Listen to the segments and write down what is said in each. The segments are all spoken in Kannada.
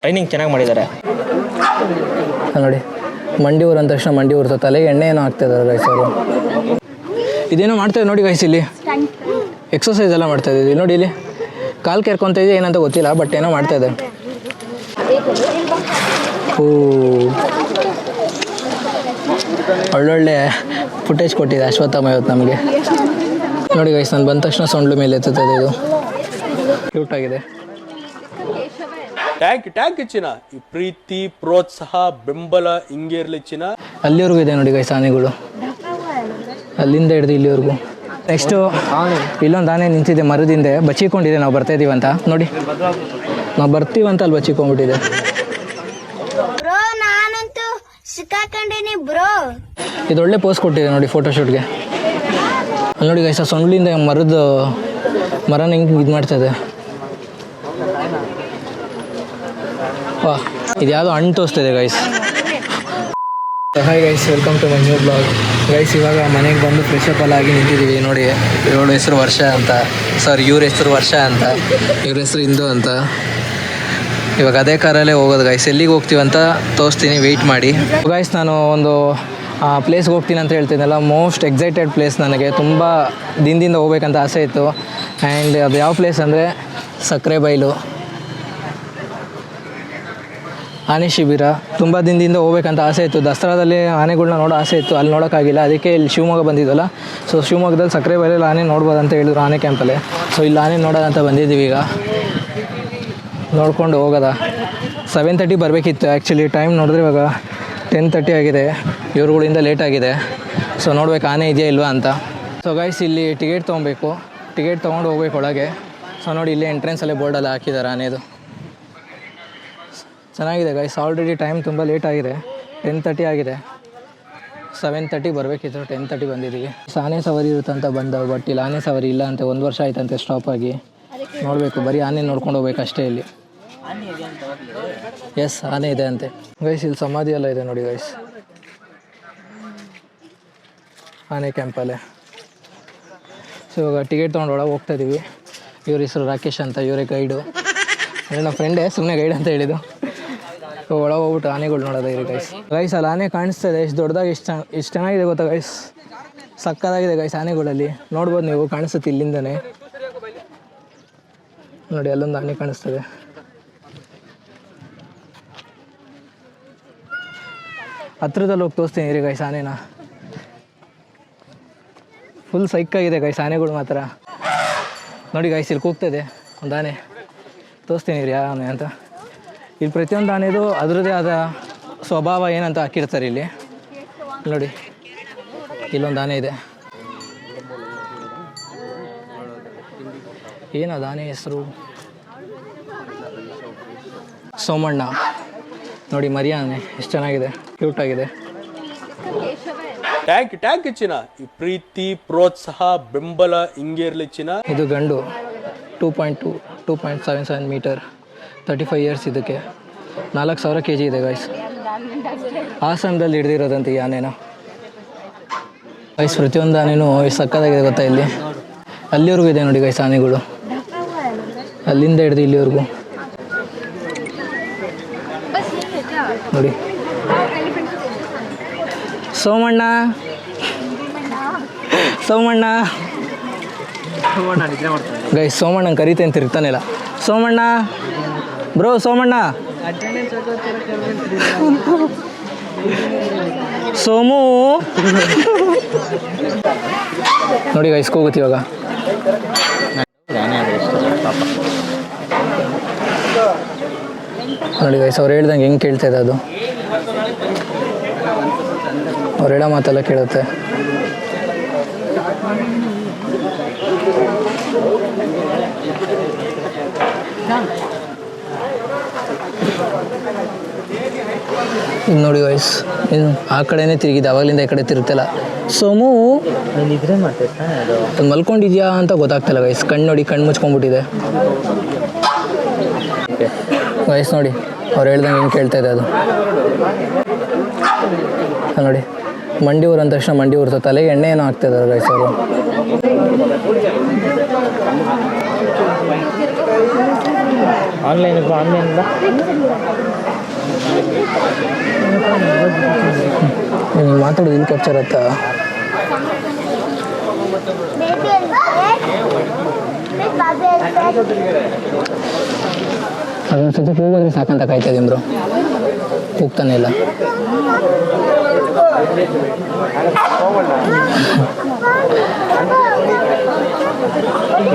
ಟ್ರೈನಿಂಗ್ ಚೆನ್ನಾಗಿ ಮಾಡಿದ್ದಾರೆ ನೋಡಿ. ಮಂಡಿ ಊರು ಅಂದ ತಕ್ಷಣ ಮಂಡಿ ಊರ್ತ ತಲೆಗೆ ಎಣ್ಣೆ ಏನೋ ಹಾಕ್ತಿದ್ದಾರೆ ಗೈಸ್ ಅವರು. ಇದೇನೋ ಮಾಡ್ತಾಯಿದೆ ನೋಡಿ ಗೈಸ್, ಇಲ್ಲಿ ಎಕ್ಸಸೈಸ್ ಎಲ್ಲ ಮಾಡ್ತಾಯಿದ್ದೀವಿ ನೋಡಿ. ಇಲ್ಲಿ ಕಾಲು ಕೆರ್ಕೊತ ಇದೆ, ಏನಂತ ಗೊತ್ತಿಲ್ಲ, ಬಟ್ ಏನೋ ಮಾಡ್ತಾಯಿದೆ. ಒಳ್ಳೊಳ್ಳೆ ಫುಟೇಜ್ ಕೊಟ್ಟಿದೆ ಅಶ್ವತ್ಥಮ್ಮ ಇವತ್ತು ನಮಗೆ ನೋಡಿ ಗೈಸ್. ನಾನು ಬಂದ ತಕ್ಷಣ ಸೊಂಡ್ಲು ಮೇಲೆ ಎತ್ತುತ್ತದೆ, ಇದು ಕ್ಯೂಟ್ ಆಗಿದೆ. ಟ್ಯಾಂಕ್ ಹೆಚ್ಚಿನ ಈ ಪ್ರೀತಿ ಪ್ರೋತ್ಸಾಹ ಬೆಂಬಲ ಹಿಂಗೆ ಇರಲಿ ಚಿನ್ನ. ಅಲ್ಲಿವರೆಗೂ ಇದೆ ನೋಡಿ ಗೈಸ್ ಆನೆಗಳು, ಅಲ್ಲಿಂದ ಹಿಡಿದು ಇಲ್ಲಿವರೆಗೂ. ನೆಕ್ಸ್ಟು ಇಲ್ಲೊಂದು ಆನೆ ನಿಂತಿದೆ ಮರದಿಂದ, ಬಚ್ಚಿಕೊಂಡಿದೆ. ನಾವು ಬರ್ತಾ ಇದೀವಿ ಅಂತ ನೋಡಿ, ನಾವು ಬರ್ತೀವಂತ ಅಲ್ಲಿ ಬಚ್ಚಿಕೊಂಡ್ಬಿಟ್ಟಿದೆ. ಇದು ಒಳ್ಳೆ ಪೋಸ್ ಕೊಟ್ಟಿದೆ ನೋಡಿ ಫೋಟೋಶೂಟ್ಗೆ. ಅಲ್ಲಿ ನೋಡಿ ಗೈಸ್, ಸೊಂಡ್ಲಿಂದ ಮರನ ಹಿಂಗೆ ಇದು ಮಾಡ್ತಾಯಿದೆ. ವಾ, ಇದು ಯಾವುದೋ ಹಣ್ಣು ತೋರಿಸ್ತಿದೆ guys. Hi guys, welcome to my new blog guys. ಇವಾಗ ಮನೆಗೆ ಬಂದು ಫ್ರೆಶ್ ಅಪ್ ಎಲ್ಲ ಆಗಿ ನಿಂತಿದ್ದೀವಿ ನೋಡಿ. ಇವಳ ಹೆಸರು ವರ್ಷ ಅಂತ, ಸಾರಿ ಇವ್ರ ಹೆಸರು ವರ್ಷ ಅಂತ, ಇವ್ರ ಹೆಸರು ಇಂದು ಅಂತ. ಇವಾಗ ಅದೇ ಕಾರಲ್ಲೇ ಹೋಗೋದು ಗೈಸ್. ಎಲ್ಲಿಗೆ ಹೋಗ್ತೀವಿ ಅಂತ ತೋರಿಸ್ತೀನಿ, ವೆಯ್ಟ್ ಮಾಡಿ ಗೈಸ್. ನಾನು ಒಂದು ಪ್ಲೇಸ್ಗೆ ಹೋಗ್ತೀನಿ ಅಂತ ಹೇಳ್ತೀನಲ್ಲ, ಮೋಸ್ಟ್ ಎಕ್ಸೈಟೆಡ್ ಪ್ಲೇಸ್. ನನಗೆ ತುಂಬ ದಿನದಿಂದ ಹೋಗ್ಬೇಕಂತ ಆಸೆ ಇತ್ತು. ಆ್ಯಂಡ್ ಅದು ಯಾವ ಪ್ಲೇಸ್ ಅಂದರೆ ಸಕ್ಕರೆಬೈಲು ಆನೆ ಶಿಬಿರ. ತುಂಬ ದಿನದಿಂದ ಹೋಗ್ಬೇಕಂತ ಆಸೆ ಇತ್ತು. ದಸರಾದಲ್ಲಿ ಆನೆಗಳನ್ನ ನೋಡೋ ಆಸೆ ಇತ್ತು, ಅಲ್ಲಿ ನೋಡೋಕ್ಕಾಗಿಲ್ಲ. ಅದಕ್ಕೆ ಇಲ್ಲಿ ಶಿವಮೊಗ್ಗ ಬಂದಿದ್ವಲ್ಲ, ಸೊ ಶಿವಮೊಗ್ಗದಲ್ಲಿ ಸಕ್ಕರೆಬೈಲಲ್ಲಿ ಆನೆ ನೋಡ್ಬೋದಂತ ಹೇಳಿದ್ರು ಆನೆ ಕ್ಯಾಂಪಲ್ಲಿ. ಸೊ ಇಲ್ಲಿ ಆನೆ ನೋಡೋದಂತ ಬಂದಿದ್ದೀವಿ. ಈಗ ನೋಡ್ಕೊಂಡು ಹೋಗೋದ. 7:30 ಬರಬೇಕಿತ್ತು ಆ್ಯಕ್ಚುಲಿ. ಟೈಮ್ ನೋಡಿದ್ರೆ ಇವಾಗ 10:30 ಆಗಿದೆ. ಇವ್ರುಗಳಿಂದ ಲೇಟ್ ಆಗಿದೆ. ಸೊ ನೋಡ್ಬೇಕು ಆನೆ ಇದೆಯಾ ಇಲ್ವಾ ಅಂತ. ಸೊ ಗೈಸ್, ಇಲ್ಲಿ ಟಿಕೆಟ್ ತೊಗೊಬೇಕು. ಟಿಕೆಟ್ ತೊಗೊಂಡು ಹೋಗ್ಬೇಕು ಒಳಗೆ. ಸೊ ನೋಡಿ, ಇಲ್ಲಿ ಎಂಟ್ರೆನ್ಸಲ್ಲೇ ಬೋರ್ಡೆಲ್ಲ ಹಾಕಿದ್ದಾರೆ ಆನೆದು. ಚೆನ್ನಾಗಿದೆ ಗೈಸ್. ಆಲ್ರೆಡಿ ಟೈಮ್ ತುಂಬ ಲೇಟ್ ಆಗಿದೆ, 10:30 ಆಗಿದೆ. 7:30 ಬರಬೇಕಿತ್ತು, 10:30 ಬಂದಿದ್ದೀವಿ. ಆನೆ ಸವಾರಿ ಇರುತ್ತಂತ ಬಂದವು, ಬಟ್ ಇಲ್ಲಿ ಆನೆ ಸವಾರಿ ಇಲ್ಲ ಅಂತೆ. 1 ವರ್ಷ ಆಯ್ತಂತೆ ಸ್ಟಾಪ್ ಆಗಿ. ನೋಡಬೇಕು, ಬರೀ ಆನೆ ನೋಡ್ಕೊಂಡು ಹೋಗ್ಬೇಕು ಅಷ್ಟೇ. ಇಲ್ಲಿ ಎಸ್, ಆನೆ ಇದೆ ಅಂತೆ ಗೈಸ್. ಇಲ್ಲಿ ಸಮಾಧಿ ಎಲ್ಲ ಇದೆ ನೋಡಿ ಗೈಸ್, ಆನೆ ಕ್ಯಾಂಪಲ್ಲೇ. ಸೊ ಇವಾಗ ಟಿಕೆಟ್ ತೊಗೊಂಡು ಒಳಗೆ ಹೋಗ್ತಾ ಇದ್ದೀವಿ. ಇವ್ರ ಹೆಸರು ರಾಕೇಶ್ ಅಂತ, ಇವರೇ ಗೈಡು. ಅಂದರೆ ನಮ್ಮ ಫ್ರೆಂಡೇ, ಸುಮ್ಮನೆ ಗೈಡ್ ಅಂತ ಹೇಳಿದ್ದು. ಒಳಗೆ ಹೋಗ್ಬಿಟ್ಟು ಆನೆಗಳು ನೋಡೋದು ಇರಿ ಗೈಸ್. ಗೈಸ್, ಅಲ್ಲಿ ಆನೆ ಕಾಣಿಸ್ತದೆ. ಎಷ್ಟು ದೊಡ್ಡದಾಗಿ, ಎಷ್ಟು ಚೆನ್ನಾಗಿದೆ ಗೊತ್ತಾ ಗೈಸ್. ಸಕ್ಕತ್ತಾಗಿದೆ ಗೈಸ್ ಆನೆಗಳಲ್ಲಿ. ನೋಡ್ಬೋದು ನೀವು, ಕಾಣಿಸುತ್ತೆ ಇಲ್ಲಿಂದನೇ ನೋಡಿ. ಅಲ್ಲೊಂದು ಆನೆ ಕಾಣಿಸ್ತದೆ. ಹತ್ರದಲ್ಲಿ ಹೋಗಿ ತೋರಿಸ್ತೀನಿ ಇರಿ ಗೈಸ್ ಆನೆನ. ಫುಲ್ ಸೈಕಾಗಿದೆ ಗೈಸ್ ಆನೆಗಳು ಮಾತ್ರ. ನೋಡಿ ಗೈಸ್, ಇಲ್ಲಿ ಕೂಗ್ತದೆ ಒಂದು ಆನೆ. ತೋರಿಸ್ತೀನಿ ಇರಿ ಯಾವ ಆನೆ ಅಂತ. ಇಲ್ಲಿ ಪ್ರತಿಯೊಂದು ಆನೆದು ಅದರದ್ದೇ ಆದ ಸ್ವಭಾವ ಏನಂತ ಹಾಕಿರ್ತಾರೆ ಇಲ್ಲಿ ನೋಡಿ. ಇಲ್ಲೊಂದು ಆನೆ ಇದೆ. ಏನದು ಆನೆ ಹೆಸರು? ಸೋಮಣ್ಣ ನೋಡಿ, ಮರಿ ಆನೆ ಎಷ್ಟು ಚೆನ್ನಾಗಿದೆ, ಕ್ಯೂಟ್ ಆಗಿದೆ. ಟ್ಯಾಂಕ್ ಹೆಚ್ಚಿನ ಈ ಪ್ರೀತಿ ಪ್ರೋತ್ಸಾಹ ಬೆಂಬಲ ಹಿಂಗೆ ಇರಲಿ ಚಿನ್ನ. ಇದು ಗಂಡು, 2.77 ಮೀಟರ್, 35 ಇಯರ್ಸ್. ಇದಕ್ಕೆ 4,000 kg ಇದೆ ಗೈಸ್. ಹಾಸನದಲ್ಲಿ ಹಿಡ್ದಿರೋದಂತೆ ಈ ಆನೆನ ಗೈಸ್. ಪ್ರತಿಯೊಂದು ಆನೆನೂ ಸಕ್ಕತ್ತಾಗಿದೆ ಗೊತ್ತಾ. ಇಲ್ಲಿ ಅಲ್ಲಿವರೆಗೂ ಇದೆ ನೋಡಿ ಗೈಸ್ ಆನೆಗಳು, ಅಲ್ಲಿಂದ ಹಿಡ್ದು ಇಲ್ಲಿವರೆಗೂ ನೋಡಿ. ಸೋಮಣ್ಣ ಸೋಮಣ್ಣ ಗೈಸ್, ಸೋಮಣ್ಣನ ಕರೀತೆ ಅಂತ ಇರ್ತಾನಿಲ್ಲ. ಸೋಮಣ್ಣ ಬ್ರೋ, ಸೋಮಣ್ಣ, ಸೋಮು ನೋಡಿ ಗೈಸ್, ಕೂಗುತ್ತೆ ಇವಾಗ. ನೋಡಿ ಗೈಸ್, ಅವ್ರು ಹೇಳ್ದಂಗೆ ಹೆಂಗೆ ಕೇಳ್ತಾ ಇದೆ ಅದು. ಅವ್ರು ಹೇಳೋ ಮಾತೆಲ್ಲ ಕೇಳುತ್ತೆ. ನೋಡಿ ಗೈಸ್, ಇದು ಆ ಕಡೆನೇ ತಿರುಗಿದೆ, ಅವಾಗಲಿಂದ ಈ ಕಡೆ ತಿರುತ್ತಲ್ಲ. ಸೋಮು ಅದು ಮಲ್ಕೊಂಡಿದ್ಯಾ ಅಂತ ಗೊತ್ತಾಗ್ತಿಲ್ಲ ಗೈಸ್. ಕಣ್ಣು ನೋಡಿ, ಕಣ್ಣು ಮುಚ್ಕೊಂಡ್ಬಿಟ್ಟಿದೆ ಗೈಸ್. ನೋಡಿ, ಅವ್ರು ಹೇಳ್ದಂಗೆ ಹೆಂಗೆ ಕೇಳ್ತಾ ಇದೆ ಅದು ನೋಡಿ. ಮಂಡಿ ಊರು ಅಂದ ತಕ್ಷಣ ಮಂಡಿ ಊರ್ತ ತಲೆಗೆ ಎಣ್ಣೆ ಏನೋ ಹಾಕ್ತಿದ್ದಾರೆ ಗೈಸ್ ಅವರು. ಆನ್ಲೈನ್ ಆನ್ಲೈನಿಂದ ಮಾತಾಡೋದು ಇಲ್ಲಿ ಕ್ಯಾಪ್ಚರ್ ಆಯ್ತಾ? ಅದೊಂದು ಸತಿ ಹೋಗೋದ್ರೆ ಸಾಕಂತ ಕಾಯ್ತಾ ಇದೀನಿ ಬ್ರೋ, ಹೋಗ್ತಾನೆ ಇಲ್ಲ.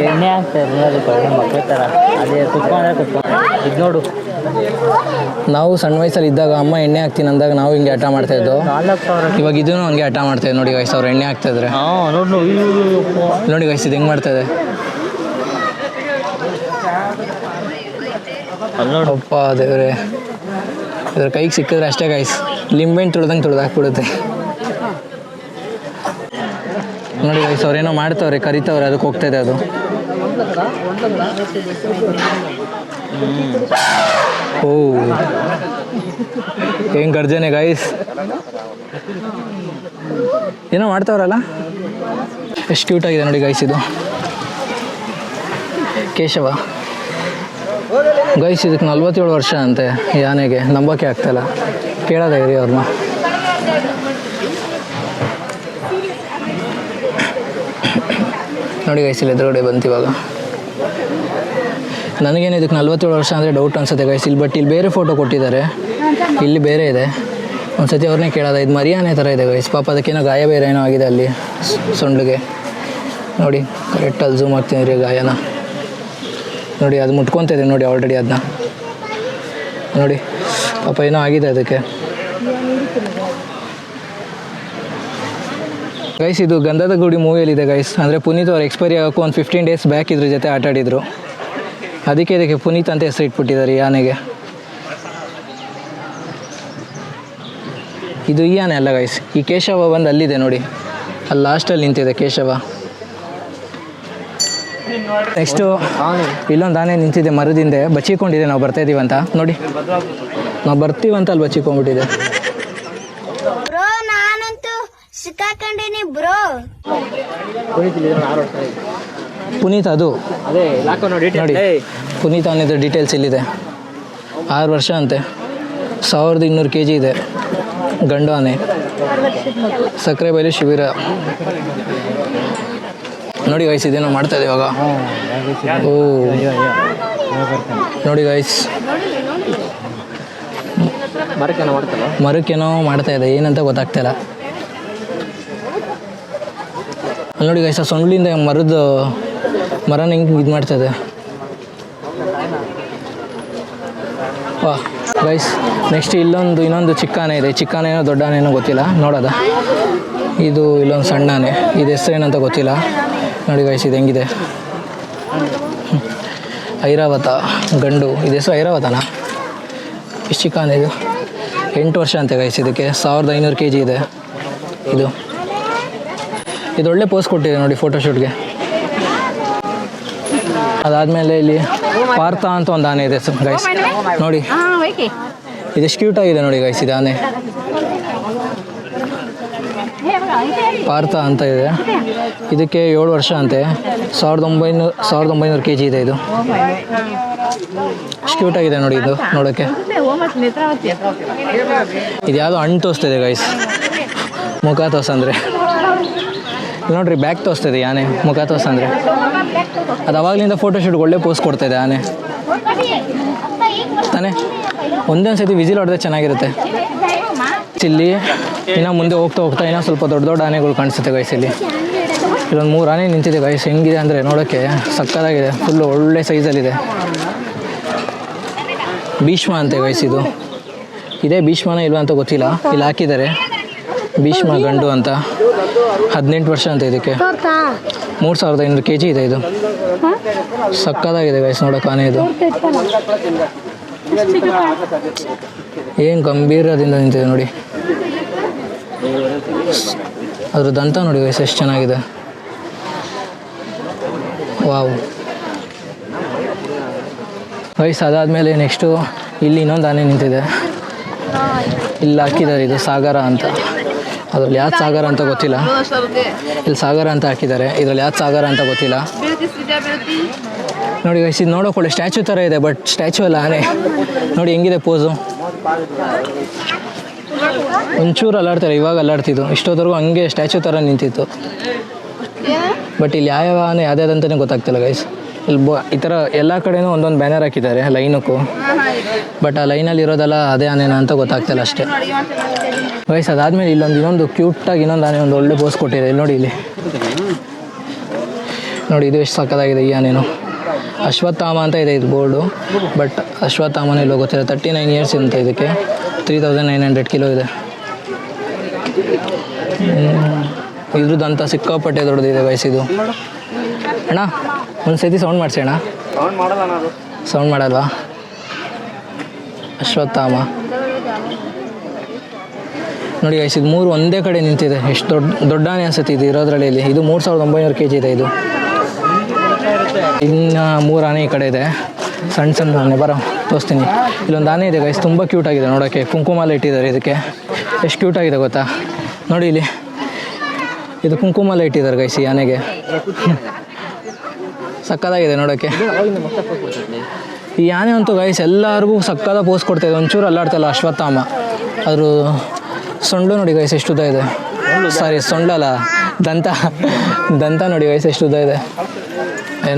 ಎಣ್ಣೆ ಆಗ್ತಾಯಿರಲಿಲ್ಲ, ಅದು ಮಕ್ಕಳ ಥರ ಅದೇ ಕುತ್ಕೊಂಡ್ರೆ ಇದು ನೋಡು. ನಾವು ಸಣ್ಣ ವಯಸ್ಸಲ್ಲಿ ಇದ್ದಾಗ ಅಮ್ಮ ಎಣ್ಣೆ ಹಾಕ್ತೀನಿ ಅಂದಾಗ ನಾವು ಹಿಂಗೆ ಹಠ ಮಾಡ್ತಾಯಿದ್ದು. 4,000 ಇವಾಗ ಇದೂ ಹಂಗೆ ಹಠ ಮಾಡ್ತಾಯಿದ್ದು ನೋಡಿ ಗೈಸ್. ಅವ್ರು ಎಣ್ಣೆ ಹಾಕ್ತಾಯಿದ್ರೆ ನೋಡಿ ಗೈಸ್, ಇದು ಹೆಂಗೆ ಮಾಡ್ತಾಯಿದೆ ಅಪ್ಪ ದೇವ್ರೆ. ಇದ್ರ ಕೈಗೆ ಸಿಕ್ಕಿದ್ರೆ ಅಷ್ಟೇ ಗೈಸ್, ಲಿಂಬೆಣ್ಣೆ ತುಳ್ದಂಗೆ ತುಳ್ದಾಕ್ಬಿಡುತ್ತೆ ನೋಡಿ ಗೈಸ್. ಅವ್ರೇನೋ ಮಾಡ್ತವ್ರೆ, ಕರಿತವ್ರೆ, ಅದಕ್ಕೆ ಹೋಗ್ತಾಯಿದೆ ಅದು. ಓ ಹೆಂಗೆ ಗರ್ಜನೆ ಗೈಸ್, ಏನೋ ಮಾಡ್ತಾವ್ರಲ್ಲ, ಎಷ್ಟು ಕ್ಯೂಟ್ ಆಗಿದೆ ನೋಡಿ ಗೈಸ್. ಇದು ಕೇಶವ ಗೈಸ್, ಇದಕ್ಕೆ 47 ವರ್ಷ ಅಂತೆ ಈ ಆನೆಗೆ. ನಂಬೋಕೆ ಆಗ್ತಾಯಿಲ್ಲ, ಕೇಳೋದೇ ಇರಿ ಅವ್ರನ್ನ. ನೋಡಿ ಗೈಸ್, ಇಲ್ಲಿ ಎದುರುಗಡೆ ಬಂತು ಇವಾಗ. ನನಗೇನು ಇದಕ್ಕೆ 47 ವರ್ಷ ಅಂದರೆ ಡೌಟ್ ಅನ್ಸುತ್ತೆ ಗೈಸ್ ಇಲ್ಲಿ. ಬಟ್ ಇಲ್ಲಿ ಬೇರೆ ಫೋಟೋ ಕೊಟ್ಟಿದ್ದಾರೆ, ಇಲ್ಲಿ ಬೇರೆ ಇದೆ. ಒಂದು ಸತಿ ಅವ್ರನ್ನೇ ಕೇಳೋದ. ಇದು ಮರಿಯಾನೆ ಥರ ಇದೆ ಗೈಸ್, ಪಾಪ ಅದಕ್ಕೇನೋ ಗಾಯ ಬೇರೆ ಏನೋ ಆಗಿದೆ ಅಲ್ಲಿ ಸೊಂಡಿಗೆ. ನೋಡಿ ಕರೆಕ್ಟಲ್ಲಿ ಝೂಮ್ ಆಗ್ತೀನಿ ರೀ ಗಾಯನ. ನೋಡಿ ಅದು ಮುಟ್ಕೊತಿದೆ ನೋಡಿ ಆಲ್ರೆಡಿ ಅದನ್ನ. ನೋಡಿ ಪಾಪ ಏನೋ ಆಗಿದೆ ಅದಕ್ಕೆ ಗೈಸ್. ಇದು ಗಂಧದ ಗುಡಿ ಮೂವಿಯಲ್ಲಿದೆ ಗೈಸ್. ಅಂದರೆ ಪುನೀತ್ ಅವ್ರು ಎಕ್ಸ್ಪೈರಿ ಆಗೋಕ್ಕೂ ಒಂದು 15 ಡೇಸ್ ಬ್ಯಾಕ್ ಇದ್ರ ಜೊತೆ ಆಟ ಆಡಿದರು. ಅದಕ್ಕೆ ಇದಕ್ಕೆ ಪುನೀತ್ ಅಂತ ಹೆಸರು ಇಟ್ಬಿಟ್ಟಿದ್ದಾರೆ ಈ ಆನೆಗೆ. ಇದು ಈ ಆನೆ ಅಲ್ಲ ಗೈಸ್, ಈ ಕೇಶವ ಬಂದು ಅಲ್ಲಿದೆ ನೋಡಿ, ಅಲ್ಲಿ ಲಾಸ್ಟಲ್ಲಿ ನಿಂತಿದೆ ಕೇಶವ. ನೆಕ್ಸ್ಟು ಇಲ್ಲೊಂದು ಆನೆ ನಿಂತಿದೆ ಮರದಿಂದೆ, ಬಚ್ಚಿಕೊಂಡಿದೆ. ನಾವು ಬರ್ತಾಯಿದ್ದೀವಿ ಅಂತ ನೋಡಿ, ನಾವು ಬರ್ತೀವಂತ ಅಲ್ಲಿ ಬಚ್ಚಿಕೊಂಡ್ಬಿಟ್ಟಿದೆ. ಬ್ರೋ ನಾನಂತೂ ಸಿಕ್ಕಾಕೊಂಡೇನಿ ಬ್ರೋ. ಪುನೀತ್ ಅದು ನೋಡಿ ನೋಡಿ, ಪುನೀತ್ ಅನ್ನೋದು ಡೀಟೇಲ್ಸ್ ಇಲ್ಲಿದೆ. 6 ವರ್ಷ ಅಂತೆ, 1200 kg ಇದೆ, ಗಂಡು ಆನೆ. ಸಕ್ಕರೆ ಬೈಲು ಶಿಬಿರ ನೋಡಿ ಗೈಸ್, ಇದೇನೋ ಮಾಡ್ತಾ ಇದೆ ಇವಾಗ. ಓ ನೋಡಿ ಗೈಸ್, ಮರಕ್ಕೇನೋ ಮಾಡ್ತಾ ಇದೆ, ಏನಂತ ಗೊತ್ತಾಗ್ತಾಯಿಲ್ಲ. ಅಲ್ಲಿ ನೋಡಿ ಗೈಸ್, ಆ ಸೊಂಡ್ಲಿಂದ ಮರನ ಹಿಂಗೆ ಇದು ಮಾಡ್ತಾಯಿದೆ. ವಾ ಗೈಸ್, ನೆಕ್ಸ್ಟ್ ಇನ್ನೊಂದು ಚಿಕ್ಕ ಆನೆ ಇದೆ. ಚಿಕ್ಕ ಆನೆನೋ ದೊಡ್ಡ ಆನೆನೋ ಗೊತ್ತಿಲ್ಲ, ನೋಡೋದ. ಇದು ಇಲ್ಲೊಂದು ಸಣ್ಣ ಆನೆ, ಇದು ಹೆಸರೇನಂತ ಗೊತ್ತಿಲ್ಲ. ನೋಡಿ ಗೈಸ್, ಇದು ಹೆಂಗಿದೆ. ಐರಾವತ ಗಂಡು, ಇದು ಹೆಸರು ಐರಾವತನಾ? ಎಷ್ಟು ಚಿಕ್ಕ ಆನೆ ಇದು, 8 ವರ್ಷ ಅಂತೆ ಗೈಸ್. ಇದಕ್ಕೆ 1500 kg ಇದೆ. ಇದು ಒಳ್ಳೆ ಪೋಸ್ ಕೊಟ್ಟಿದೆ ನೋಡಿ ಫೋಟೋಶೂಟ್ಗೆ. ಅದಾದಮೇಲೆ ಇಲ್ಲಿ ಪಾರ್ಥ ಅಂತ ಒಂದು ಆನೆ ಇದೆ ಗೈಸ್. ನೋಡಿ ಇದೆಷ್ಟು ಕ್ಯೂಟ್ ಆಗಿದೆ ನೋಡಿ ಗೈಸ್, ಇದು ಆನೆ ಪಾರ್ಥ ಅಂತ ಇದೆ. ಇದಕ್ಕೆ 7 ವರ್ಷ ಅಂತೆ, 1900 kg ಇದೆ. ಇದು ಎಷ್ಟು ಕ್ಯೂಟ್ ಆಗಿದೆ ನೋಡಿ ಇದು ನೋಡೋಕ್ಕೆ. ಇದು ಯಾವುದೋ ಹಣ್ಣು ತೋರಿಸ್ತಿದೆ ಗೈಸ್, ಮುಖ ತೋರ್ಸಂದ್ರೆ. ನೋಡ್ರಿ ಬ್ಯಾಕ್ ತೋರಿಸ್ತಿದೆ ಆನೆ, ಮುಖ ತೋರ್ಸಂದ್ರೆ. ಅದು ಅವಾಗಲಿಂದ ಫೋಟೋಶೂಟ್ಗೆ ಒಳ್ಳೆ ಪೋಸ್ ಕೊಡ್ತಾಯಿದೆ ಆನೆ ತಾನೇ. ಒಂದೊಂದು ಸತಿ ವಿಸಿಲ್ ಹೊಡೆದ್ರೆ ಚೆನ್ನಾಗಿರುತ್ತೆ. ಇಲ್ಲಿ ಇನ್ನೂ ಮುಂದೆ ಹೋಗ್ತಾ ಇನ್ನೂ ಸ್ವಲ್ಪ ದೊಡ್ಡ ಆನೆಗಳು ಕಾಣಿಸುತ್ತೆ ಗೈಸ್. ಇಲ್ಲಿ ಇಲ್ಲೊಂದು 3 ಆನೆ ನಿಂತಿದೆ ಗೈಸ್. ಹೆಂಗಿದೆ ಅಂದರೆ ನೋಡೋಕ್ಕೆ ಸಕ್ಕತ್ತಾಗಿದೆ, ಫುಲ್ಲು ಒಳ್ಳೆ ಸೈಜಲ್ಲಿದೆ. ಭೀಷ್ಮ ಅಂತೆ ಗೈಸ್. ಇದೇ ಭೀಷ್ಮನ ಇಲ್ವಾ ಅಂತ ಗೊತ್ತಿಲ್ಲ, ಇಲ್ಲಿ ಹಾಕಿದ್ದಾರೆ ಭೀಷ್ಮ ಗಂಡು ಅಂತ. 18 ವರ್ಷ ಅಂತ ಇದಕ್ಕೆ. 3500 kg ಇದೆ. ಇದು ಸಕ್ಕತ್ತಾಗಿದೆ ಗೈಸ್ ನೋಡೋಕೆ ಆನೆ. ಇದು ಏನು ಗಂಭೀರದಿಂದ ನಿಂತಿದೆ ನೋಡಿ. ಅದ್ರ ದಂತ ನೋಡಿ ಗೈಸ್ ಎಷ್ಟು ಚೆನ್ನಾಗಿದೆ. Wow guys. ಅದಾದಮೇಲೆ ನೆಕ್ಸ್ಟು ಇಲ್ಲಿ ಇನ್ನೊಂದು ಆನೆ ನಿಂತಿದೆ. ಇಲ್ಲಿ ಹಾಕಿದ್ದಾರೆ, ಇದು ಸಾಗರ ಅಂತ. ಅದ್ರಲ್ಲಿ ಯಾವ್ದು ಸಾಗರ ಅಂತ ಗೊತ್ತಿಲ್ಲ. ಇಲ್ಲಿ ಸಾಗರ ಅಂತ ಹಾಕಿದ್ದಾರೆ, ಇದರಲ್ಲಿ ಯಾವ್ದು ಸಾಗರ ಅಂತ ಗೊತ್ತಿಲ್ಲ. ನೋಡಿ ಗೈಸ್ ಇದು ನೋಡೋಕೊಳ್ಳೆ ಸ್ಟ್ಯಾಚು ಥರ ಇದೆ, ಬಟ್ ಸ್ಟ್ಯಾಚು ಅಲ್ಲ ಆನೆ. ನೋಡಿ ಹೆಂಗಿದೆ ಪೋಸು, ಒಂಚೂರು ಅಲ್ಲಾಡ್ತಾರೆ, ಇವಾಗ ಅಲ್ಲಾಡ್ತಿದ್ದು, ಇಷ್ಟೊತ್ತರೆಗೂ ಹಂಗೆ ಸ್ಟ್ಯಾಚು ಥರ ನಿಂತಿತ್ತು. ಬಟ್ ಇಲ್ಲಿ ಯಾವ ಆನೆ ಯಾವುದಂತಲೇ ಗೊತ್ತಾಗ್ತಿಲ್ಲ ಗೈಸ್. ಇಲ್ಲಿ ಈ ಥರ ಎಲ್ಲ ಕಡೆನೂ ಒಂದೊಂದು ಬ್ಯಾನರ್ ಹಾಕಿದ್ದಾರೆ ಲೈನಕ್ಕೂ, ಬಟ್ ಆ ಲೈನಲ್ಲಿ ಇರೋದೆಲ್ಲ ಅದೇ ಆನೆನಾ ಅಂತ ಗೊತ್ತಾಗ್ತಿಲ್ಲ ಅಷ್ಟೇ ಗೈಸ್. ಅದಾದಮೇಲೆ ಇನ್ನೊಂದು ಕ್ಯೂಟಾಗಿ ಇನ್ನೊಂದು ಆನೆ ಒಂದು ಒಳ್ಳೆ ಪೋಸ್ ಕೊಟ್ಟಿದೆ. ಇಲ್ಲಿ ನೋಡಿ, ಇಲ್ಲಿ ನೋಡಿ ಇದು ಎಷ್ಟು ಸಕ್ಕತ್ತಾಗಿದೆ ಈ ಆನೆನು. ಅಶ್ವತ್ಥಾಮ ಅಂತ ಇದೆ ಇದು ಬೋರ್ಡು, ಬಟ್ ಅಶ್ವತ್ಥಾಮನ ಇಲ್ಲೋ ಗೊತ್ತಿಲ್ಲ. 39 ಇಯರ್ಸ್ ಅಂತ ಇದಕ್ಕೆ, 3900 ಕಿಲೋ ಇದೆ. ಇದ್ರದ್ದಂತ ಸಿಕ್ಕಾಪಟ್ಟೆ ದೊಡ್ಡದಿದೆ ಗೈಸ್ ಇದು. ಅಣ್ಣ ಒಂದು ಸತಿ ಸೌಂಡ್ ಮಾಡಿಸಿ ಅಣ್ಣ. ಸೌಂಡ್ ಮಾಡಲ್ವಾ? ಅಶ್ವತ್ಥಾಮ ನೋಡಿ ಗೈಸ್, ಇದು 3 ಒಂದೇ ಕಡೆ ನಿಂತಿದೆ. ಎಷ್ಟು ದೊಡ್ಡ ಆನೆ ಅನ್ಸುತ್ತೆ ಇದು ಇರೋದ್ರಲ್ಲಿ. ಇಲ್ಲಿ ಇದು 3900 kg ಇದೆ ಇದು. ಇನ್ನು 3 ಆನೆ ಈ ಕಡೆ ಇದೆ, ಸಣ್ಣ ಆನೆ. ಬರೋ ತೋರಿಸ್ತೀನಿ. ಇಲ್ಲೊಂದು ಆನೆ ಇದೆ ಗೈಸ್, ತುಂಬ ಕ್ಯೂಟಾಗಿದೆ ನೋಡೋಕ್ಕೆ. ಕುಂಕುಮ ಇಟ್ಟಿದ್ದಾರೆ ಇದಕ್ಕೆ, ಎಷ್ಟು ಕ್ಯೂಟಾಗಿದೆ ಗೊತ್ತಾ? ನೋಡಿ ಇಲ್ಲಿ ಇದು ಕುಂಕುಮ ಇಟ್ಟಿದ್ದಾರೆ ಗೈಸ್ ಈ ಆನೆಗೆ, ಸಕ್ಕತ್ತಾಗಿದೆ ನೋಡೋಕ್ಕೆ. ಈ ಆನೆ ಅಂತೂ ಗೈಸ್ ಎಲ್ಲರಿಗೂ ಸಕ್ಕದ ಪೋಸ್ ಕೊಡ್ತಾಯಿದೆ, ಒಂಚೂರು ಅಲ್ಲಾಡ್ತಲ್ಲ ಅಶ್ವತ್ಥಾಮ. ಅದ್ರ ಸೊಂಡು ನೋಡಿ ಗೈಸ್ ಎಷ್ಟು ಉದ್ದ ಇದೆ. ಸಾರಿ ಸೊಂಡಲ್ಲ, ದಂತ ನೋಡಿ ಗೈಸ್ ಎಷ್ಟು ಉದ್ದ ಇದೆ.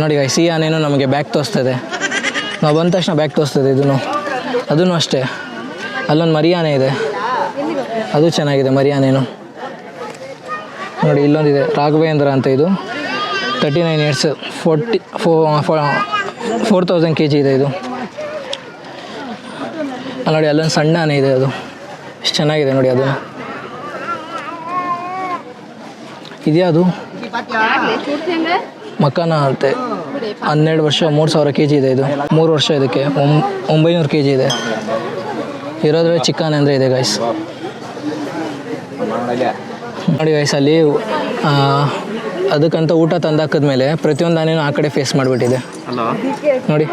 ನೋಡಿ ಗೈಸ್ ಈ ಆನೆನೂ ನಮಗೆ ಬ್ಯಾಕ್ ತೋರಿಸ್ತದೆ. ನಾವು ಬಂದ ತಕ್ಷಣ ಬ್ಯಾಕ್ ತೋರಿಸ್ತದೆ ಅದೂ ಅಷ್ಟೇ. ಅಲ್ಲೊಂದು ಮರಿ ಆನೆ ಇದೆ, ಅದು ಚೆನ್ನಾಗಿದೆ ಮರಿ ಆನೆನು. ನೋಡಿ ಇಲ್ಲೊಂದಿದೆ ರಾಘವೇಂದ್ರ ಅಂತ, ಇದು 39 ಇಯರ್ಸ್, 4000 kg ಇದೆ ಇದು. ನೋಡಿ ಅಲ್ಲೊಂದು ಸಣ್ಣ ಆನೆ ಇದೆ, ಅದು ಎಷ್ಟು ಚೆನ್ನಾಗಿದೆ ನೋಡಿ. ಅದು ಇದೆಯಾ ಅದು ಮಕಾನ ಅಂತೆ, 12 ವರ್ಷ, 3000 kg ಇದೆ ಇದು. 3 ವರ್ಷ ಇದಕ್ಕೆ, 900 kg ಇದೆ. ಇರೋದ್ರಲ್ಲಿ ಚಿಕ್ಕ ಆನೆ ಅಂದರೆ ಇದೆ ಗೈಸ್. ನೋಡಿ ಗೈಸ್ ಅಲ್ಲಿ ಅದಕ್ಕಂತ ಊಟ ತಂದಾಕಿದ್ಮೇಲೆ ಪ್ರತಿಯೊಂದು ಆನೆನೂ ಆ ಕಡೆ ಫೇಸ್ ಮಾಡಿಬಿಟ್ಟಿದೆ ನೋಡಿ.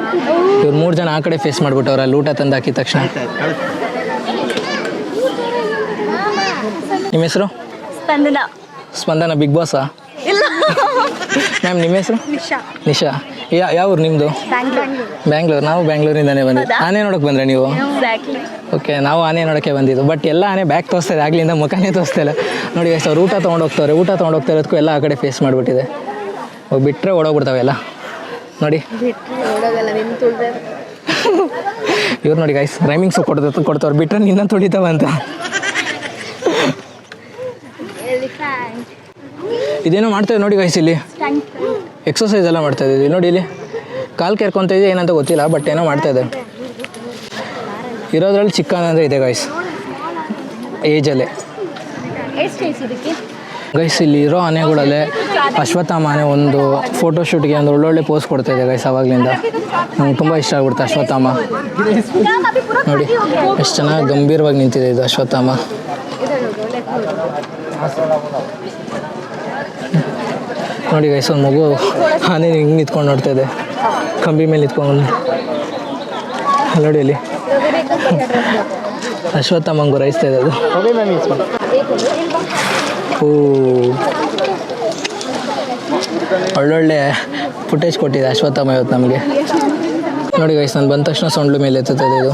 ಇವ್ರು 3 ಜನ ಆ ಕಡೆ ಫೇಸ್ ಮಾಡಿಬಿಟ್ಟವ್ರು ಅಲ್ಲಿ ಊಟ ತಂದಾಕಿದ ತಕ್ಷಣ. ನಿಮ್ಮ ಹೆಸರು? ಸ್ಪಂದನ. ಬಿಗ್ ಬಾಸಾ? ಮ್ಯಾಮ್ ನಿಮ್ಮ ಹೆಸರು? ನಿಶಾ. ಯಾವ ಊರು ನಿಮ್ಮದು? ಬ್ಯಾಂಗ್ಳೂರು. ನಾವು ಬ್ಯಾಂಗ್ಳೂರಿಂದನೇ ಬಂದಿದ್ದು. ಆನೆ ನೋಡೋಕೆ ಬಂದರೆ ನೀವು? ಓಕೆ, ನಾವು ಆನೆ ನೋಡೋಕ್ಕೆ ಬಂದಿದ್ದು. ಬಟ್ ಎಲ್ಲ ಆನೆ ಬ್ಯಾಕ್ ತೋರಿಸ್ತಾ ಇದೆ, ಆಗ್ಲಿಂದ ಮುಖನೇ ತೋರಿಸ್ತಾ ಇಲ್ಲ ನೋಡಿ ಗೈಸ್. ಅವ್ರು ಊಟ ತೊಗೊಂಡೋಗ್ತಾರೆ, ಊಟ ತೊಗೊಂಡೋಗ್ತಾ ಇರೋದಕ್ಕೂ ಎಲ್ಲ ಆ ಕಡೆ ಫೇಸ್ ಮಾಡಿಬಿಟ್ಟಿದೆ. ಬಿಟ್ಟರೆ ಓಡೋಗ್ಬಿಡ್ತಾವೆ ಎಲ್ಲ ನೋಡಿ. ಇವ್ರು ನೋಡಿ ಗೈಸ್ ರೈಮಿಂಗ್ಸು ಕೊಡ್ತವ್ರು, ಬಿಟ್ಟರೆ ನಿನ್ನ ತುಳಿತಾವ ಅಂತ. ಇದೇನೋ ಮಾಡ್ತಾಯಿದೆ ನೋಡಿ ಗೈಸ್, ಇಲ್ಲಿ ಎಕ್ಸಸೈಸ್ ಎಲ್ಲ ಮಾಡ್ತಾ ಇದ್ದೀವಿ ನೋಡಿ. ಇಲ್ಲಿ ಕಾಲು ಕೆರ್ಕೊತ ಇದೆ, ಏನಂತ ಗೊತ್ತಿಲ್ಲ, ಬಟ್ ಏನೋ ಮಾಡ್ತಾಯಿದೆ. ಇರೋದ್ರಲ್ಲಿ ಚಿಕ್ಕ ಅಂದರೆ ಇದೆ ಗೈಸ್ ಏಜಲ್ಲೇ. ಗೈಸ್ ಇಲ್ಲಿ ಇರೋ ಆನೆಗಳಲ್ಲೇ ಅಶ್ವತ್ಥಾಮ ಆನೆ ಒಂದು ಫೋಟೋಶೂಟ್ಗೆ ಒಂದು ಒಳ್ಳೊಳ್ಳೆ ಪೋಸ್ ಕೊಡ್ತಾಯಿದೆ ಗೈಸ್ ಆವಾಗಲಿಂದ. ನಂಗೆ ತುಂಬ ಇಷ್ಟ ಆಗ್ಬಿಡುತ್ತೆ ಅಶ್ವತ್ಥಾಮ ನೋಡಿ. ಎಷ್ಟು ಚೆನ್ನಾಗಿ ಗಂಭೀರವಾಗಿ ನಿಂತಿದೆ ಇದು ಅಶ್ವತ್ಥಾಮ. ನೋಡಿ ಗೈಸ್ ಒಂದು ಮಗು ಆನೆ ಹಿಂಗೆ ನಿಂತ್ಕೊಂಡು ನೋಡ್ತಾ ಇದೆ, ಕಂಬಿ ಮೇಲೆ ನಿಂತ್ಕೊಂಡು ನೋಡಿ. ಇಲ್ಲಿ ಅಶ್ವತ್ಥಾಮಂಗೆ ಗುರಾಯಿಸ್ತಾ ಇದೆ ಅದು. ಒಳ್ಳೊಳ್ಳೆ ಫುಟೇಜ್ ಕೊಟ್ಟಿದೆ ಅಶ್ವತ್ಥಾಮ ಇವತ್ತು ನಮಗೆ ನೋಡಿ ಗೈಸ್. ನಾನು ಬಂದ ತಕ್ಷಣ ಸೊಂಡ್ಲು ಮೇಲೆ ಎತ್ತುತ್ತದೆ ಇದು.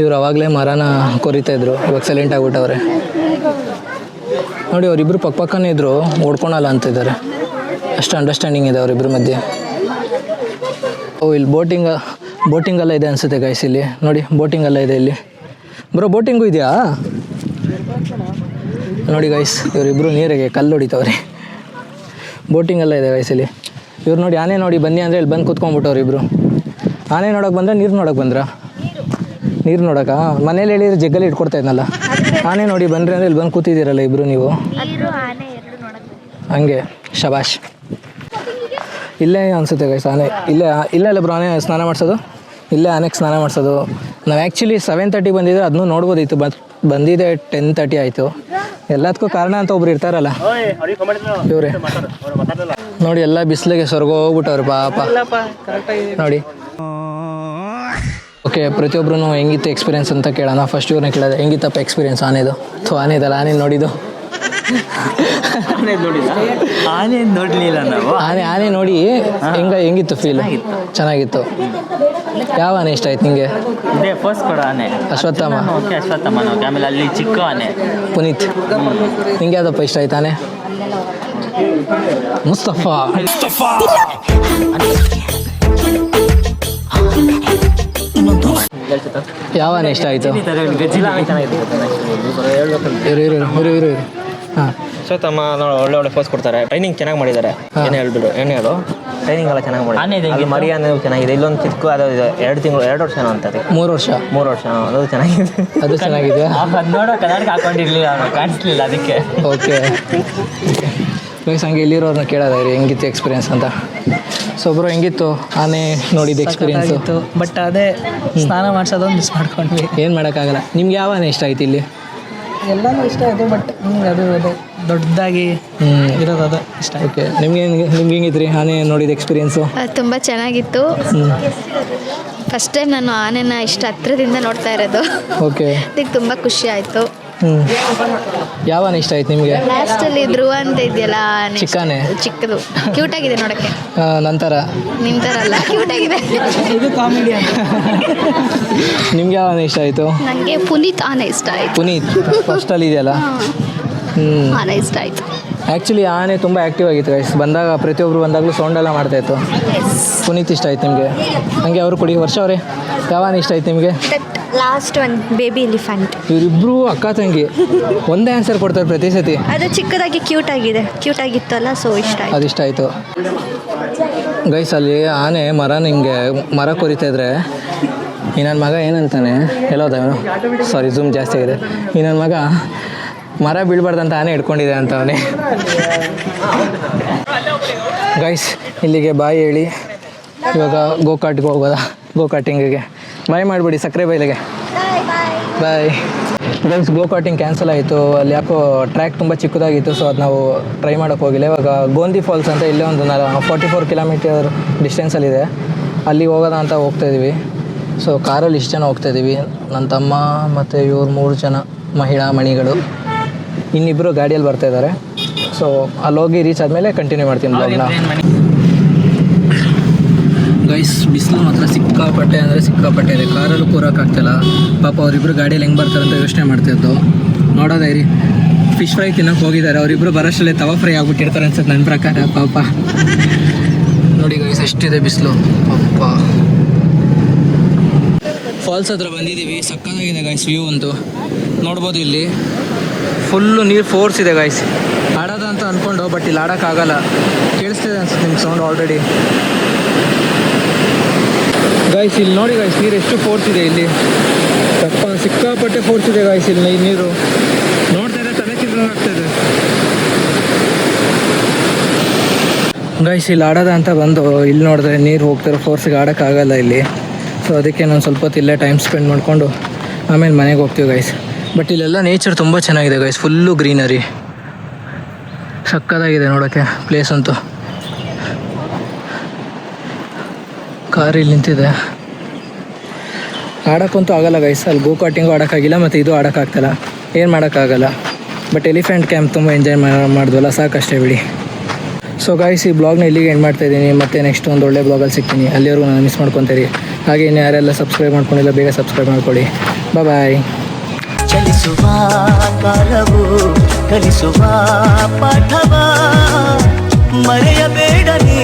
ಇವ್ರು ಅವಾಗಲೇ ಮರನ ಕೊರಿತಾಯಿದ್ರು, ಇವಾಗ ಸೈಲೆಂಟ್ ಆಗಿಬಿಟ್ಟವ್ರೆ ನೋಡಿ. ಅವರಿಬ್ಬರು ಪಕ್ಕನೇ ಇದ್ದರು, ಓಡ್ಕೊಳಲ್ಲ ಅಂತಿದ್ದಾರೆ. ಅಷ್ಟು ಅಂಡರ್ಸ್ಟ್ಯಾಂಡಿಂಗ್ ಇದೆ ಅವರಿಬ್ಬರ ಮಧ್ಯೆ. ಇಲ್ಲಿ ಬೋಟಿಂಗೆಲ್ಲ ಇದೆ ಅನಿಸುತ್ತೆ ಗೈಸ್. ಇಲ್ಲಿ ನೋಡಿ ಬೋಟಿಂಗ್ ಎಲ್ಲ ಇದೆ ಇಲ್ಲಿ. ಬ್ರೋ ಬೋಟಿಂಗು ಇದೆಯಾ ನೋಡಿ ಗೈಸ್. ಇವರಿಬ್ಬರು ನೀರಿಗೆ ಕಲ್ಲು ಹೊಡಿತಾವ್ರಿ. ಬೋಟಿಂಗ್ ಎಲ್ಲ ಇದೆ ಗೈಸ್ ಇಲ್ಲಿ. ಇವ್ರು ನೋಡಿ ಆನೆ ನೋಡಿ ಬನ್ನಿ ಅಂದರೆ ಇಲ್ಲಿ ಬಂದು ಕೂತ್ಕೊಂಡ್ಬಿಟ್ಟವ್ರು ಇಬ್ಬರು. ಆನೆ ನೋಡೋಕೆ ಬಂದ್ರೆ ನೀರು ನೋಡೋಕೆ ಬಂದ್ರ? ನೀರು ನೋಡೋಕೆ ಮನೇಲಿ ಹೇಳಿದ್ರೆ ಜಗ್ಗಲ್ಲಿ ಇಟ್ಕೊಡ್ತಾ ಇದ್ನಲ್ಲ. ಆನೆ ನೋಡಿ ಬನ್ರಿ ಅಂದರೆ ಇಲ್ಲಿ ಬಂದು ಕೂತಿದ್ದೀರಲ್ಲ ಇಬ್ಬರು ನೀವು. ಹಂಗೆ ಶಬಾಷ್. ಇಲ್ಲೇ ಅನಿಸುತ್ತೆ ಗೈಸ್ ಆನೆ. ಇಲ್ಲೇ ಬ್ರೋ ಆನೆ ಸ್ನಾನ ಮಾಡಿಸೋದು. ಇಲ್ಲೇ ಆನೆಗೆ ಸ್ನಾನ ಮಾಡಿಸೋದು. ನಾವು ಆ್ಯಕ್ಚುಲಿ 7:30 ಬಂದಿದ್ರೆ ಅದನ್ನೂ ನೋಡ್ಬೋದಿತ್ತು, ಬಂದಿದೆ 10:30 ಆಯಿತು. ಎಲ್ಲದಕ್ಕೂ ಕಾರಣ ಅಂತ ಒಬ್ರು ಇರ್ತಾರಲ್ಲ ಇವರೇ ನೋಡಿ. ಎಲ್ಲ ಬಿಸಿಲಿಗೆ ಹೊರಗೋಗ್ಬಿಟ್ಟವ್ರು ಪಾಪ ನೋಡಿ. ಓಕೆ, ಪ್ರತಿಯೊಬ್ಬರೂ ಹೆಂಗಿತ್ತು ಎಕ್ಸ್ಪೀರಿಯನ್ಸ್ ಅಂತ ಕೇಳೋಣ. ಫಸ್ಟ್ ಇವ್ರನ್ನ ಕೇಳೋದು, ಹೆಂಗಿತ್ತಪ್ಪ ಎಕ್ಸ್ಪೀರಿಯನ್ಸ್ ಆನೆದು? ಆನೆದಲ್ಲ, ಆನೆ ನೋಡಿದ್ದು ಆನೆ ನೋಡ್ಲಿಲ್ಲ ನಾವು. ಆನೆ ನೋಡಿ ಹೆಂಗಿತ್ತು ಫೀಲ್? ಚೆನ್ನಾಗಿತ್ತು. ಯಾವ ಆನೆ ಇಷ್ಟ ಆಯ್ತು ನಿಂಗೆ? ಇದೇ ಫಸ್ಟ್ ಕೊಡೋ ಆನೆ ಅಶ್ವತ್ಥಾಮ. Okay, Ashwatthama okay. ಆಮೇಲೆ ಅಲ್ಲಿ ಚಿಕ್ಕ ಆನೆ ಪುನೀತ್. ನಿಂಗೆ ಯಾವ್ದಪ್ಪ ಇಷ್ಟ ಆಯ್ತು ಆನೆ? ಮುಸ್ತಫಾ. ಯಾವ ಆನೆ ಇಷ್ಟ ಆಯಿತು? ಇರು. ಹಾಂ, ಅಶ್ವತ್ಥಾಮ ಒಳ್ಳೆ ಫೋರ್ಸ್ ಕೊಡ್ತಾರೆ. ಟ್ರೈನಿಂಗ್ ಚೆನ್ನಾಗಿ ಮಾಡಿದ್ದಾರೆ. ಏನು ಹೇಳು ಟ್ರೈನಿಂಗ್ ಎಲ್ಲ ಚೆನ್ನಾಗಿ ಮಾಡಿ. ಮರಿ ಅನ್ನೋದು ಚೆನ್ನಾಗಿದೆ. ಇಲ್ಲೊಂದು ಚಿಕ್ಕ ಅದು 2 ವರ್ಷ ಅಂತ. 3 ವರ್ಷ ಅದು ಚೆನ್ನಾಗಿದೆ. ಅದು ಚೆನ್ನಾಗಿದೆ. ಅದು ನೋಡೋ ಕನ್ನಡಕ ಹಾಕೊಂಡಿರ್ಲಿಲ್ಲ, ಕಾಣಿಸ್ಲಿಲ್ಲ ಅದಕ್ಕೆ. ಓಕೆ ಗೈಸ್, ಹಂಗೆ ಇಲ್ಲಿರೋರನ್ನ ಕೇಳೋದ ಹೆಂಗಿತ್ತು ಎಕ್ಸ್ಪೀರಿಯನ್ಸ್ ಅಂತ. ಸೊ ಒಬ್ಬರು ಹೆಂಗಿತ್ತು ಆನೆ ನೋಡಿದ್ದು ಎಕ್ಸ್ಪೀರಿಯನ್ಸು? ಬಟ್ ಅದೇ ಸ್ನಾನ ಮಾಡಿಸೋದೊಂದು ಮಿಸ್ ಮಾಡ್ಕೊಂಡ್ವಿ. ಏನು ಮಾಡೋಕ್ಕಾಗಲ್ಲ. ನಿಮ್ಗೆ ಯಾವ ಆನೆ ಇಷ್ಟ ಆಯ್ತು ಇಲ್ಲಿ? ಎಲ್ಲನೂ ಇಷ್ಟ ಆಯಿತು, ಬಟ್ ಅದು ದೊಡ್ಡದಾಗಿ ಇರೋದು ಅದು ಇಷ್ಟ ಆಯ್ತು. ಓಕೆ, ನಿಮ್ಗೆ ಹೆಂಗಿದ್ರಿ ಆನೆ ನೋಡಿದ ಎಕ್ಸ್ಪೀರಿಯನ್ಸು? ತುಂಬ ಚೆನ್ನಾಗಿತ್ತು. ಫಸ್ಟ್ ಟೈಮ್ ನಾನು ಆನೆನ ಇಷ್ಟು ಹತ್ರದಿಂದ ನೋಡ್ತಾ ಇರೋದು. ಓಕೆ, ಅದಕ್ಕೆ ತುಂಬ ಖುಷಿ ಆಯಿತು. ಯಾವ ಆನೆ ಇಷ್ಟ ಆಯ್ತು ನಿಮಗೆ? ಲಾಸ್ಟಲ್ಲಿ ಧ್ರುವ ಅಂತ ಇದೆಯಲ್ಲ ಆನೆ. ಚಿಕ್ಕ ಆನೆ? ಚಿಕ್ಕದು, ಕ್ಯೂಟ್ ಆಗಿದೆ ನೋಡೋಕ್ಕೆ. ನಂತರ ನಿಮ್ಮ ಥರ ಅಲ್ಲ, ಕ್ಯೂಟ್ ಆಗಿದೆ. ಇದು ಕಾಮಿಡಿ ಅಂತ. ನಿಮ್ಗೆ ಯಾವ ಆನೆ ಇಷ್ಟ ಆಯಿತು? ನನಗೆ ಪುನೀತ್ ಆನೆ ಇಷ್ಟ ಆಯಿತು. ಪುನೀತ್ ಫಸ್ಟಲ್ಲಿ ಇದೆಯಲ್ಲ. ಆನೆ ಇಷ್ಟ ಆಯಿತು. ಆ್ಯಕ್ಚುಲಿ ಆನೆ ತುಂಬ ಆ್ಯಕ್ಟಿವ್ ಆಗಿತ್ತು ಗೈಸ್. ಪ್ರತಿಯೊಬ್ಬರು ಬಂದಾಗಲೂ ಸೌಂಡೆಲ್ಲ ಮಾಡ್ತಾಯಿತ್ತು. ಪುನೀತ್ ಇಷ್ಟ ಆಯ್ತು ನಿಮಗೆ? ಹಂಗೆ ಅವರು ಕೊಡಿ. ವರ್ಷ ಅವರೇ, ಯಾವ ಆನೆ ಇಷ್ಟ ಆಯ್ತು ನಿಮಗೆ? ಲಾಸ್ಟ್ ಒಂದು ಬೇಬಿ ಎಲಿಫೆಂಟ್. ಇವರಿಬ್ಬರು ಅಕ್ಕ ತಂಗಿ ಒಂದೇ ಆನ್ಸರ್ ಕೊಡ್ತಾರೆ ಪ್ರತಿ ಸತಿ. ಅದು ಚಿಕ್ಕದಾಗಿ ಕ್ಯೂಟ್ ಆಗಿತ್ತಲ್ಲ, ಸೊ ಇಷ್ಟ ಆಯಿತು. ಅದು ಇಷ್ಟ ಆಯಿತು ಗೈಸ್. ಅಲ್ಲಿ ಆನೆ ಮರ ಕೊರಿತಾ ಇದ್ರೆ ಈ ನನ್ನ ಮಗ ಏನಂತಾನೆ, ಎಲ್ಲೋದ ಸಾರಿ ಝೂಮ್ ಜಾಸ್ತಿ ಆಗಿದೆ. ಈ ನನ್ನ ಮಗ ಮರ ಬೀಳ್ಬಾರ್ದಂತ ಆನೆ ಹಿಡ್ಕೊಂಡಿದೆ ಅಂತ ಅವನೇ. ಗೈಸ್, ಇಲ್ಲಿಗೆ ಬಾಯ್ ಹೇಳಿ ಇವಾಗ ಗೋಕಾಟ್ಗೆ ಹೋಗೋದ. ಗೋಕಾಟಿಂಗಿಗೆ ಬಾಯ್ ಮಾಡಿಬಿಡಿ, ಸಕ್ಕರೆ ಬೈಲಿಗೆ ಬಾಯ್. ಗೈಸ್, ಗೋಕಾಟಿಂಗ್ ಕ್ಯಾನ್ಸಲ್ ಆಯಿತು. ಅಲ್ಲಿ ಯಾಕೋ ಟ್ರ್ಯಾಕ್ ತುಂಬ ಚಿಕ್ಕದಾಗಿತ್ತು, ಸೊ ಅದು ನಾವು ಟ್ರೈ ಮಾಡೋಕ್ಕೆ ಹೋಗಿಲ್ಲ. ಇವಾಗ ಗೋಂದಿ ಫಾಲ್ಸ್ ಅಂತ ಇಲ್ಲೇ ಒಂದು 44 ಕಿಲೋಮೀಟರ್ ಡಿಸ್ಟೆನ್ಸಲ್ಲಿದೆ. ಅಲ್ಲಿಗೆ ಹೋಗೋದ ಅಂತ ಹೋಗ್ತಾಯಿದ್ದೀವಿ. ಸೊ ಕಾರಲ್ಲಿ ಇಷ್ಟು ಜನ ಹೋಗ್ತಾಯಿದ್ದೀವಿ. ನನ್ನ ತಮ್ಮ ಮತ್ತು ಇವ್ರು 3 ಜನ ಮಹಿಳಾ ಮಣಿಗಳು. ಇನ್ನಿಬ್ಬರು ಗಾಡಿಯಲ್ಲಿ ಬರ್ತಾಯಿದ್ದಾರೆ. ಸೊ ಅಲ್ಲಿ ಹೋಗಿ ರೀಚ್ ಆದಮೇಲೆ ಕಂಟಿನ್ಯೂ ಮಾಡ್ತೀನಿ ಬ್ಲಾಗ್ನ. ಗೈಸ್, ಬಿಸಿಲು ಮಾತ್ರ ಸಿಕ್ಕಾಪಟ್ಟೆ ಇದೆ. ಕಾರಲ್ಲೂ ಕೂರೋಕ್ಕಾಗ್ತಿಲ್ಲ. ಪಾಪ ಅವರಿಬ್ಬರು ಗಾಡಿಯಲ್ಲಿ ಹೆಂಗೆ ಬರ್ತಾರೆ ಅಂತ ಯೋಚನೆ ಮಾಡ್ತಾಯಿದ್ದು. ನೋಡೋದೇ ರೀ, ಫಿಶ್ ಫ್ರೈ ತಿನ್ನೋಕೆ ಹೋಗಿದ್ದಾರೆ. ಅವರಿಬ್ಬರು ಬರೋಷ್ಟಲ್ಲೇ ತವಾ ಫ್ರೈ ಆಗಿಬಿಟ್ಟಿರ್ತಾರೆ ಅನ್ಸುತ್ತೆ ನನ್ನ ಪ್ರಕಾರ. ಪಾಪ ನೋಡಿ ಗೈಸ್, ಎಷ್ಟಿದೆ ಬಿಸಿಲು. ಪಾಪ ಫಾಲ್ಸ್ ಹತ್ರ ಬಂದಿದ್ದೀವಿ. ಸಕ್ಕತ್ತಾಗಿದೆ ಗೈಸ್, ವ್ಯೂ ಅಂತೂ ನೋಡ್ಬೋದು. ಇಲ್ಲಿ ಫುಲ್ಲು ನೀರು ಫೋರ್ಸ್ ಇದೆ ಗೈಸ್. ಆಡೋದ ಅಂತ ಅಂದ್ಕೊಂಡು, ಬಟ್ ಇಲ್ಲಿ ಆಡೋಕ್ಕಾಗಲ್ಲ. ಕೇಳಿಸ್ತಿದೆ ಅನ್ಸುತ್ತೆ ನಿಮ್ಗೆ ಸೌಂಡ್ ಆಲ್ರೆಡಿ. ಗೈಸ್, ಇಲ್ಲಿ ನೋಡಿ ಗೈಸ್, ನೀರು ಎಷ್ಟು ಫೋರ್ಸ್ ಇದೆ ಇಲ್ಲಿ. ಸಿಕ್ಕಾಪಟ್ಟೆ ಫೋರ್ಸ್ ಇದೆ ಗೈಸ್ ಇಲ್ಲಿ ನೀರು. ನೋಡ್ತಾ ಇದ್ದರೆ ತಲೆ ಚಿತ್ರ ಆಗ್ತಾಯಿದೆ ಗೈಸ್. ಇಲ್ಲಿ ಆಡೋದ ಅಂತ ಬಂದು ಇಲ್ಲಿ ನೋಡಿದ್ರೆ ನೀರು ಹೋಗ್ತಾರೆ ಫೋರ್ಸಿಗೆ, ಆಡೋಕ್ಕಾಗಲ್ಲ ಇಲ್ಲಿ. ಸೊ ಅದಕ್ಕೆ ನಾನು ಸ್ವಲ್ಪ ಹೊತ್ತು ಇಲ್ಲೇ ಟೈಮ್ ಸ್ಪೆಂಡ್ ಮಾಡಿಕೊಂಡು ಆಮೇಲೆ ಮನೆಗೆ ಹೋಗ್ತೀವಿ ಗೈಸ್. ಬಟ್ ಇಲ್ಲೆಲ್ಲ ನೇಚರ್ ತುಂಬ ಚೆನ್ನಾಗಿದೆ ಗೈಸ್. ಫುಲ್ಲು ಗ್ರೀನರಿ, ಸಕ್ಕತ್ತಾಗಿದೆ ನೋಡೋಕ್ಕೆ ಪ್ಲೇಸ್ ಅಂತೂ. ಕಾರ್ ಇಲ್ಲಿ ನಿಂತಿದೆ. ಆಡೋಕ್ಕಂತೂ ಆಗಲ್ಲ ಗೈಸ್. ಅಲ್ಲಿ ಗೋಕಾಟಿಂಗು ಆಡೋಕ್ಕಾಗಿಲ್ಲ, ಮತ್ತು ಇದು ಆಡೋಕ್ಕಾಗ್ತಿಲ್ಲ. ಏನು ಮಾಡೋಕ್ಕಾಗಲ್ಲ. ಬಟ್ ಎಲಿಫೆಂಟ್ ಕ್ಯಾಂಪ್ ತುಂಬ ಎಂಜಾಯ್ ಮಾಡಿದ್ವಲ್ಲ, ಸಾಕಷ್ಟೇ ಬಿಡಿ. ಸೊ ಗೈಸ್, ಈ ಬ್ಲಾಗ್ನ ಇಲ್ಲಿಗೆ ಎಂಡ್ ಮಾಡ್ತಾಯಿದ್ದೀನಿ. ಮತ್ತು ನೆಕ್ಸ್ಟ್ ಒಂದು ಒಳ್ಳೆ ಬ್ಲಾಗಲ್ಲಿ ಸಿಗ್ತೀನಿ. ಅಲ್ಲಿವರೆಗೂ ನಾನು ಮಿಸ್ ಮಾಡ್ಕೊತೀರಿ. ಹಾಗೆ ಇನ್ನು ಯಾರೆಲ್ಲ ಸಬ್ಸ್ಕ್ರೈಬ್ ಮಾಡ್ಕೊಂಡಿಲ್ಲ, ಬೇಗ ಸಬ್ಸ್ಕ್ರೈಬ್ ಮಾಡ್ಕೊಳ್ಳಿ. ಬಾಯ್. ಚಲಿಸುವ ಕಾಲವು ಕಲಿಸುವ ಪಾಠವ ಮರೆಯಬೇಡ ನೀ.